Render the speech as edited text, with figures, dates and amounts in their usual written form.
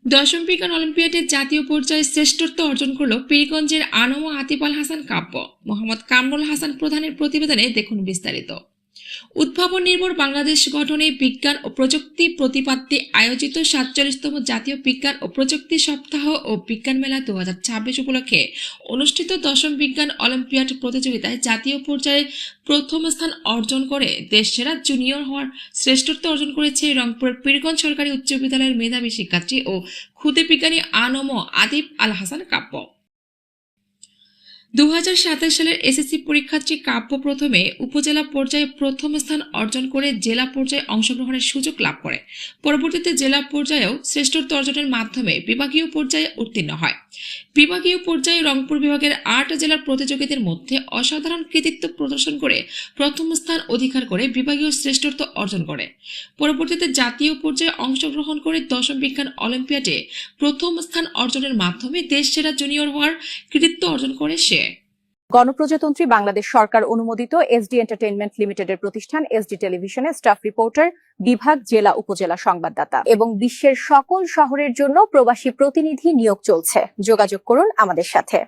দশম বিজ্ঞান অলিম্পিয়াডে জাতীয় পর্যায়ে শ্রেষ্ঠত্ব অর্জন করল পীরগঞ্জের আনম আতিফ আল হাসান কাব্য। মোহাম্মদ কামরুল হাসান প্রধানের প্রতিবেদনে দেখুন বিস্তারিত। উদ্ভাবন নির্ভর বাংলাদেশ গঠনে বিজ্ঞান ও প্রযুক্তি প্রতিপাদ্যে আয়োজিত ৪৭তম জাতীয় বিজ্ঞান ও প্রযুক্তি সপ্তাহ ও বিজ্ঞান মেলা ২০২৬ উপলক্ষে অনুষ্ঠিত দশম বিজ্ঞান অলিম্পিয়াড প্রতিযোগিতায় জাতীয় পর্যায়ে প্রথম স্থান অর্জন করে দেশসেরা জুনিয়র হওয়ার শ্রেষ্ঠত্ব অর্জন করেছে রংপুরের পীরগঞ্জ সরকারি উচ্চ বিদ্যালয়ের মেধাবী শিক্ষার্থী ও ক্ষুদে বিজ্ঞানী আনম আতিফ আল হাসান কাব্য। ২০২৭ সালের এসএসসি পরীক্ষার্থী কাব্য প্রথমে উপজেলা পর্যায়ে প্রথম স্থান অর্জন করে জেলা পর্যায়ে অংশগ্রহণের সুযোগ লাভ করে। পরবর্তীতে জেলা পর্যায়েও শ্রেষ্ঠত্ব অর্জনের মাধ্যমে বিভাগীয় পর্যায়ে উত্তীর্ণ হয়। বিভাগীয় পর্যায়ে রংপুর বিভাগের ৮ জেলার প্রতিযোগীদের মধ্যে অসাধারণ কৃতিত্ব প্রদর্শন করে প্রথম স্থান অধিকার করে বিভাগীয় শ্রেষ্ঠত্ব অর্জন করে। পরবর্তীতে জাতীয় পর্যায়ে অংশগ্রহণ করে দশম বিজ্ঞান অলিম্পিয়াডে প্রথম স্থান অর্জনের মাধ্যমে দেশসেরা জুনিয়র হওয়ার কৃতিত্ব অর্জন করে সে। গণপ্রজাতন্ত্রী বাংলাদেশ সরকার অনুমোদিত এসডি এন্টারটেইনমেন্ট লিমিটেডের প্রতিষ্ঠান এসডি টেলিভিশনের স্টাফ রিপোর্টার, বিভাগ, জেলা, উপজেলা সংবাদদাতা এবং বিশ্বের সকল শহরের জন্য প্রবাসী প্রতিনিধি নিয়োগ চলছে। যোগাযোগ করুন আমাদের সাথে।